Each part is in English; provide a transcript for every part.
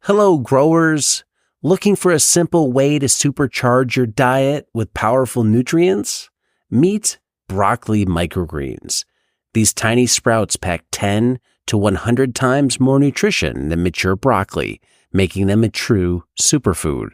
Hello, growers. Looking for a simple way to supercharge your diet with powerful nutrients? Meet broccoli microgreens. These tiny sprouts pack 10 to 100 times more nutrition than mature broccoli, making them a true superfood.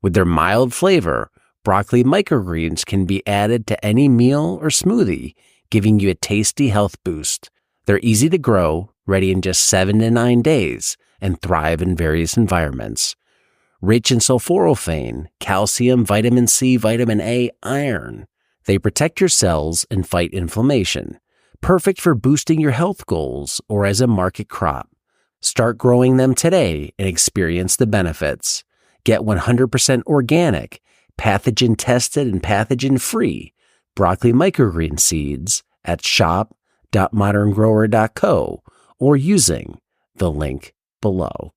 With their mild flavor, broccoli microgreens can be added to any meal or smoothie, giving you a tasty health boost. They're easy to grow, ready in just 7 to 9 days, and thrive in various environments. Rich in sulforaphane, calcium, vitamin C, vitamin A, iron. They protect your cells and fight inflammation. Perfect for boosting your health goals or as a market crop. Start growing them today and experience the benefits. Get 100% organic, pathogen tested and pathogen free broccoli microgreen seeds at shop.moderngrower.co or using the link below.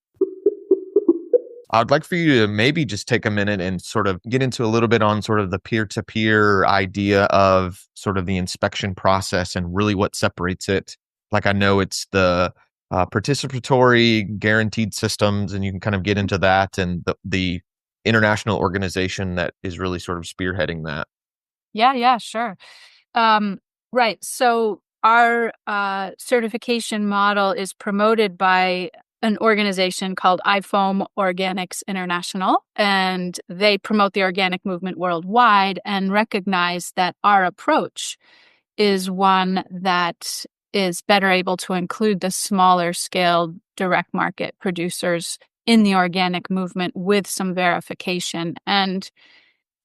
I'd like for you to maybe just take a minute and sort of get into a little bit on sort of the peer-to-peer idea of sort of the inspection process and really what separates it. Like, I know it's the participatory guaranteed systems, and you can kind of get into that, and the international organization that is really sort of spearheading that. Yeah, sure. Right. So our certification model is promoted by an organization called iFoam Organics International, and they promote the organic movement worldwide and recognize that our approach is one that is better able to include the smaller scale direct market producers in the organic movement with some verification. And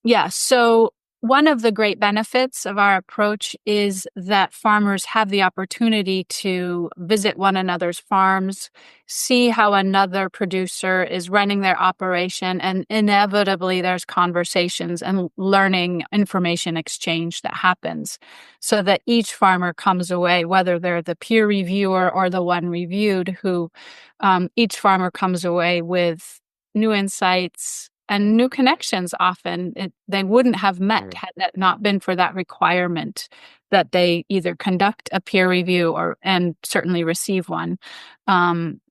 yeah, so one of the great benefits of our approach is that farmers have the opportunity to visit one another's farms, see how another producer is running their operation, and inevitably there's conversations and learning information exchange that happens so that each farmer comes away, whether they're the peer reviewer or the one reviewed, each farmer comes away with new insights and new connections. Often they wouldn't have met had that not been for that requirement that they either conduct a peer review and certainly receive one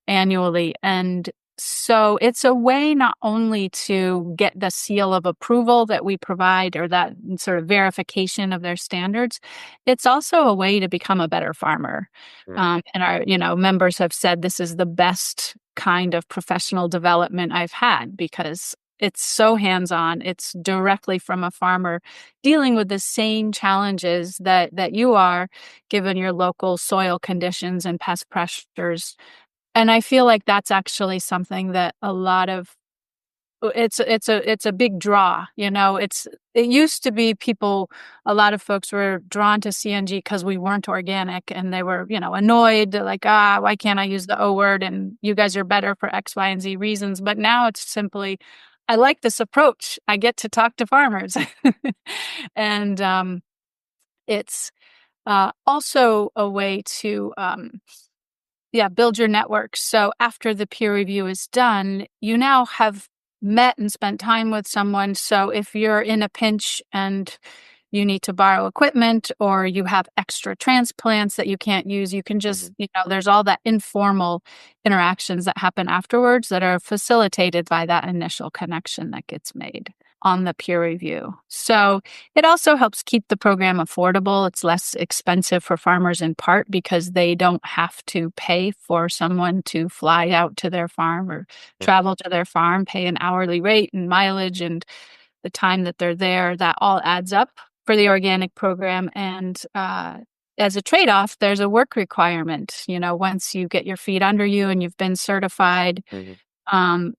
annually. And so it's a way not only to get the seal of approval that we provide or that sort of verification of their standards, it's also a way to become a better farmer. And our members have said this is the best kind of professional development I've had because it's so hands-on. It's directly from a farmer dealing with the same challenges that you are, given your local soil conditions and pest pressures. And I feel like that's actually something that it's a big draw. It used to be a lot of folks were drawn to CNG because we weren't organic, and they were, annoyed, like, why can't I use the O word? And you guys are better for X, Y, and Z reasons. But now it's simply, I like this approach. I get to talk to farmers. And it's also a way to build your network. So after the peer review is done, you now have met and spent time with someone. So if you're in a pinch and you need to borrow equipment or you have extra transplants that you can't use, you can just, there's all that informal interactions that happen afterwards that are facilitated by that initial connection that gets made on the peer review. So it also helps keep the program affordable. It's less expensive for farmers in part because they don't have to pay for someone to fly out to their farm or travel to their farm, pay an hourly rate and mileage and the time that they're there. That all adds up for the organic program. And as a trade-off, there's a work requirement. Once you get your feet under you and you've been certified,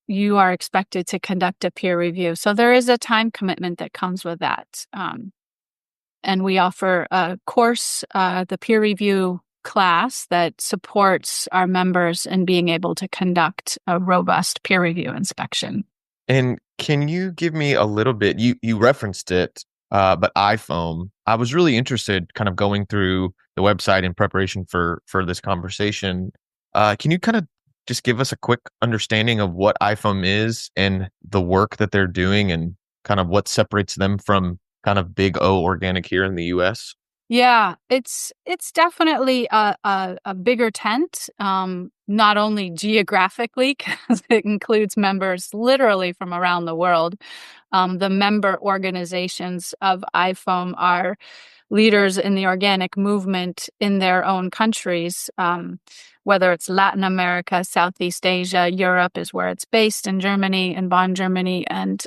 you are expected to conduct a peer review. So there is a time commitment that comes with that. And we offer a course, the peer review class, that supports our members in being able to conduct a robust peer review inspection. And can you give me a little bit, you referenced it, but iFoam, I was really interested kind of going through the website in preparation for this conversation. Can you kind of just give us a quick understanding of what iFoam is and the work that they're doing and kind of what separates them from kind of Big O Organic here in the US? Yeah, it's definitely a bigger tent, not only geographically, because it includes members literally from around the world. The member organizations of IFOAM are leaders in the organic movement in their own countries, whether it's Latin America, Southeast Asia, Europe is where it's based, in Germany, in Bonn, Germany, and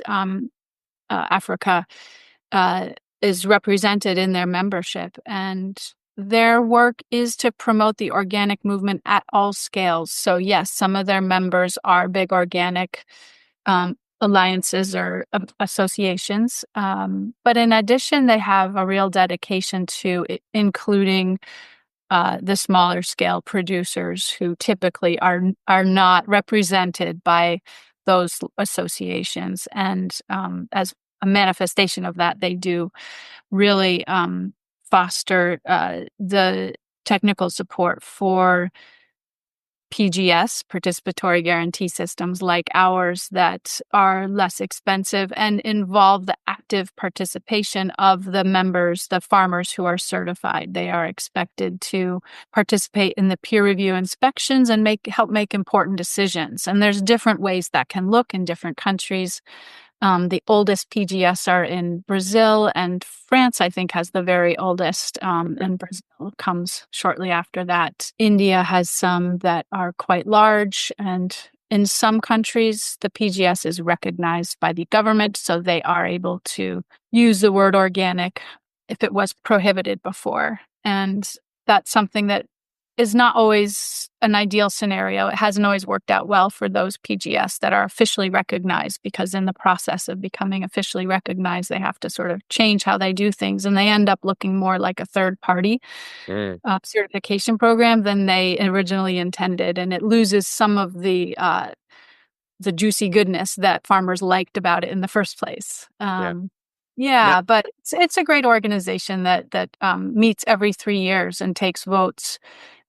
Africa uh, is represented in their membership. And their work is to promote the organic movement at all scales. So, yes, some of their members are big organic alliances or associations. But in addition, they have a real dedication to including the smaller scale producers who typically are not represented by those associations. And as a manifestation of that, they do really foster the technical support for PGS, participatory guarantee systems like ours that are less expensive and involve the active participation of the members, the farmers who are certified. They are expected to participate in the peer review inspections and help make important decisions. And there's different ways that can look in different countries. The oldest PGS are in Brazil, and France, I think, has the very oldest, and Brazil comes shortly after that. India has some that are quite large, and in some countries, the PGS is recognized by the government, so they are able to use the word organic if it was prohibited before. And that's something that is not always an ideal scenario. It hasn't always worked out well for those PGS that are officially recognized, because in the process of becoming officially recognized, they have to sort of change how they do things, and they end up looking more like a third-party certification program than they originally intended, and it loses some of the juicy goodness that farmers liked about it in the first place. Yeah, but it's a great organization that meets every 3 years and takes votes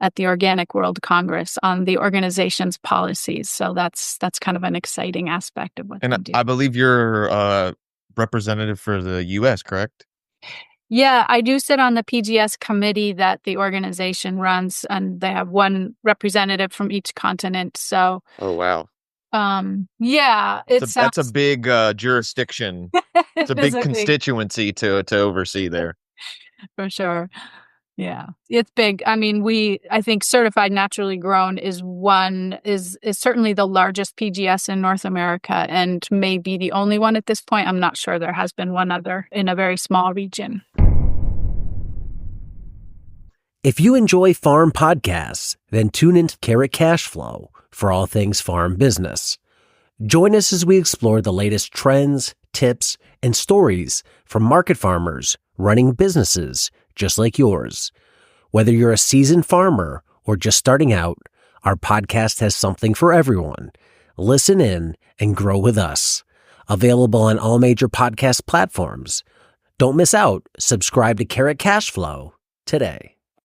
at the Organic World Congress on the organization's policies. So that's kind of an exciting aspect of what they do. I believe you're a representative for the U.S., correct? Yeah, I do sit on the PGS committee that the organization runs, and they have one representative from each continent. So, oh wow, yeah, that's a big jurisdiction. It's a big constituency to oversee there. For sure. Yeah, it's big. I mean, I think certified naturally grown is certainly the largest PGS in North America, and may be the only one at this point. I'm not sure. There has been one other in a very small region. If you enjoy farm podcasts, then tune into Carrot Cash Flow for all things farm business. Join us as we explore the latest trends, tips, and stories from market farmers running businesses just like yours. Whether you're a seasoned farmer or just starting out, our podcast has something for everyone. Listen in and grow with us. Available on all major podcast platforms. Don't miss out. Subscribe to Carrot Cash Flow today.